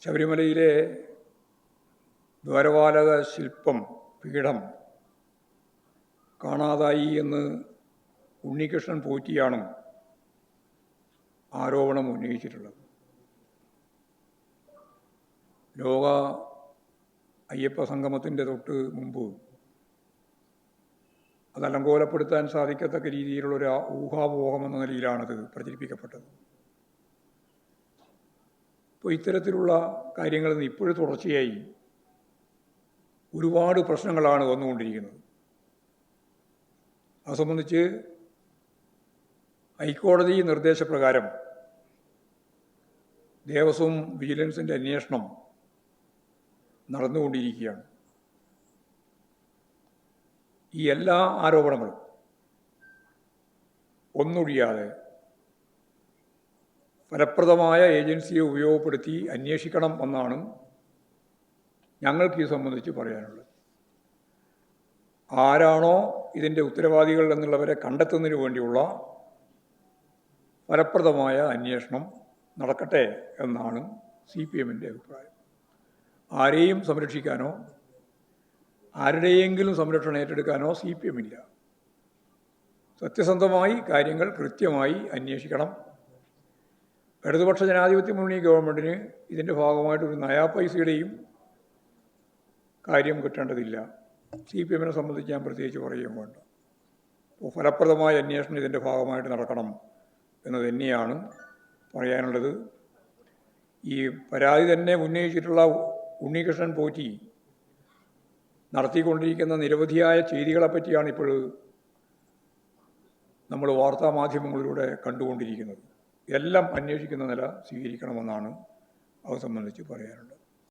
ശബരിമലയിലെ ദ്വാരപാലക ശില്പം പീഠം കാണാതായി എന്ന് ഉണ്ണികൃഷ്ണൻ പോറ്റിയാണ് ആരോപണം ഉന്നയിച്ചിട്ടുള്ളത്. ലോക അയ്യപ്പ സംഗമത്തിൻ്റെ തൊട്ട് മുമ്പ് അത് അലങ്കോലപ്പെടുത്താൻ സാധിക്കത്തക്ക രീതിയിലുള്ളൊരു ഊഹാപോഹം എന്ന നിലയിലാണത് പ്രചരിപ്പിക്കപ്പെട്ടത്. അപ്പോൾ ഇത്തരത്തിലുള്ള കാര്യങ്ങളിൽ നിന്ന് ഇപ്പോഴും തുടർച്ചയായി ഒരുപാട് പ്രശ്നങ്ങളാണ് വന്നുകൊണ്ടിരിക്കുന്നത്. അത് സംബന്ധിച്ച് ഹൈക്കോടതി നിർദ്ദേശപ്രകാരം ദേവസ്വം വിജിലൻസിൻ്റെ അന്വേഷണം നടന്നുകൊണ്ടിരിക്കുകയാണ്. ഈ എല്ലാ ആരോപണങ്ങളും ഒന്നൊഴിയാതെ ഫലപ്രദമായ ഏജൻസിയെ ഉപയോഗപ്പെടുത്തി അന്വേഷിക്കണം എന്നാണ് ഞങ്ങൾക്ക് ഇത് സംബന്ധിച്ച് പറയാനുള്ളത്. ആരാണോ ഇതിൻ്റെ ഉത്തരവാദികൾ എന്നുള്ളവരെ കണ്ടെത്തുന്നതിന് വേണ്ടിയുള്ള ഫലപ്രദമായ അന്വേഷണം നടക്കട്ടെ എന്നാണ് CPMൻ്റെ അഭിപ്രായം. ആരെയും സംരക്ഷിക്കാനോ ആരുടെയെങ്കിലും സംരക്ഷണം ഏറ്റെടുക്കാനോ CPM ഇല്ല. സത്യസന്ധമായി കാര്യങ്ങൾ കൃത്യമായി അന്വേഷിക്കണം. ഇടതുപക്ഷ ജനാധിപത്യ മുന്നണി ഗവൺമെൻറ്റിന് ഇതിൻ്റെ ഭാഗമായിട്ടൊരു നയാ പൈസയുടെയും കാര്യം കിട്ടേണ്ടതില്ല. CPMനെ സംബന്ധിച്ച് ഞാൻ പ്രത്യേകിച്ച് പറയുകയും വേണ്ട. അപ്പോൾ ഫലപ്രദമായ അന്വേഷണം ഇതിൻ്റെ ഭാഗമായിട്ട് നടക്കണം എന്ന് തന്നെയാണ് പറയാനുള്ളത്. ഈ പരാതി തന്നെ ഉന്നയിച്ചിട്ടുള്ള ഉണ്ണികൃഷ്ണൻ പോറ്റി നടത്തിക്കൊണ്ടിരിക്കുന്ന നിരവധിയായ ചെയ്തികളെപ്പറ്റിയാണ് ഇപ്പോൾ നമ്മൾ വാർത്താമാധ്യമങ്ങളിലൂടെ കണ്ടുകൊണ്ടിരിക്കുന്നത്. എല്ലാം അന്വേഷിക്കുന്ന നില സ്വീകരിക്കണമെന്നാണ് അത് സംബന്ധിച്ച് പറയാനുള്ളത്.